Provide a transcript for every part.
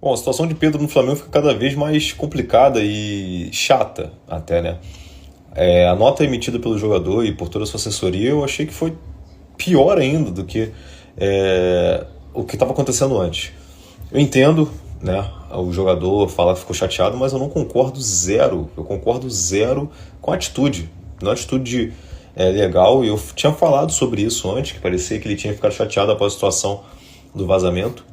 Bom, a situação de Pedro no Flamengo fica cada vez mais complicada e chata até, né? A nota emitida pelo jogador e por toda a sua assessoria eu achei que foi pior ainda do que o que estava acontecendo antes. Eu entendo, né, o jogador falar que ficou chateado, mas eu não concordo zero. Eu concordo zero com a atitude. Não é atitude legal, e eu tinha falado sobre isso antes, que parecia que ele tinha ficado chateado após a situação do vazamento.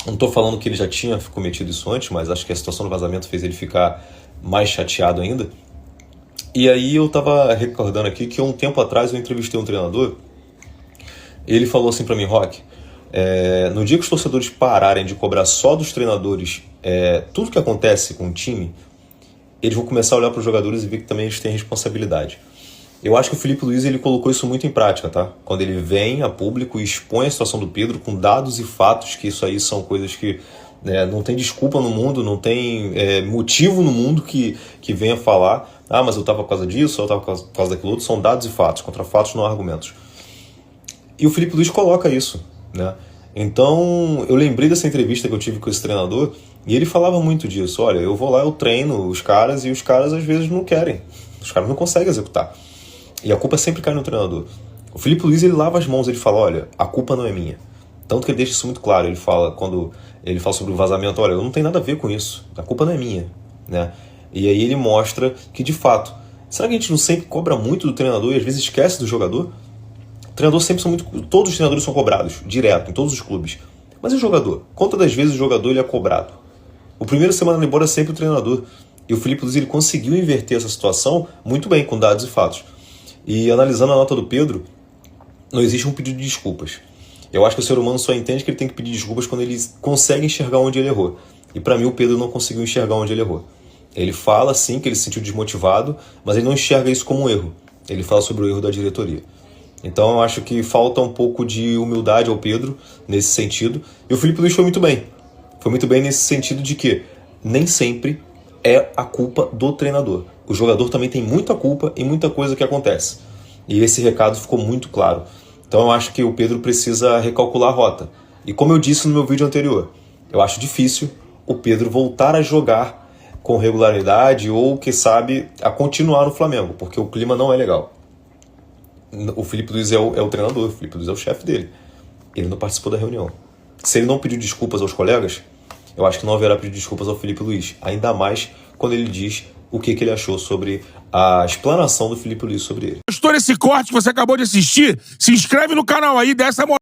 Não estou falando que ele já tinha cometido isso antes, mas acho que a situação do vazamento fez ele ficar mais chateado ainda. E aí eu estava recordando aqui que um tempo atrás eu entrevistei um treinador. Ele falou assim para mim: Roque, no dia que os torcedores pararem de cobrar só dos treinadores tudo que acontece com o time, eles vão começar a olhar para os jogadores e ver que também eles têm responsabilidade. Eu acho que o Filipe Luís ele colocou isso muito em prática, tá? Quando ele vem a público e expõe a situação do Pedro com dados e fatos, que isso aí são coisas que não tem desculpa no mundo, não tem motivo no mundo que venha falar: ah, mas eu estava por causa disso, eu estava por causa daquilo outro. São dados e fatos, contra fatos não há argumentos. E o Filipe Luís coloca isso, né? Então, eu lembrei dessa entrevista que eu tive com esse treinador, e ele falava muito disso. Olha, eu vou lá, eu treino os caras, e os caras às vezes não querem. Os caras não conseguem executar. E a culpa sempre cai no treinador. O Filipe Luís, ele lava as mãos, ele fala: olha, a culpa não é minha. Tanto que ele deixa isso muito claro. Ele fala, quando ele fala sobre o vazamento: olha, eu não tenho nada a ver com isso. A culpa não é minha, né? E aí ele mostra que, de fato, será que a gente não sempre cobra muito do treinador e às vezes esquece do jogador? Treinador sempre são muito... Todos os treinadores são cobrados, direto, em todos os clubes. Mas e o jogador? Quantas das vezes o jogador ele é cobrado? O primeiro semana embora é sempre o treinador. E o Filipe Luís ele conseguiu inverter essa situação muito bem, com dados e fatos. E analisando a nota do Pedro, não existe um pedido de desculpas. Eu acho que o ser humano só entende que ele tem que pedir desculpas quando ele consegue enxergar onde ele errou. E para mim o Pedro não conseguiu enxergar onde ele errou. Ele fala sim que ele se sentiu desmotivado, mas ele não enxerga isso como um erro. Ele fala sobre o erro da diretoria. Então eu acho que falta um pouco de humildade ao Pedro nesse sentido. E o Filipe Luís foi muito bem. Foi muito bem nesse sentido de que nem sempre é a culpa do treinador. O jogador também tem muita culpa em muita coisa que acontece. E esse recado ficou muito claro. Então eu acho que o Pedro precisa recalcular a rota. E como eu disse no meu vídeo anterior, eu acho difícil o Pedro voltar a jogar com regularidade ou, que sabe, a continuar no Flamengo, porque o clima não é legal. O Filipe Luís é o treinador, o Filipe Luís é o chefe dele. Ele não participou da reunião. Se ele não pediu desculpas aos colegas, eu acho que não haverá pedido desculpas ao Filipe Luís. Ainda mais quando ele diz o que ele achou sobre a explanação do Filipe Luís sobre ele. Gostou desse corte que você acabou de assistir? Se inscreve no canal aí, dessa moral.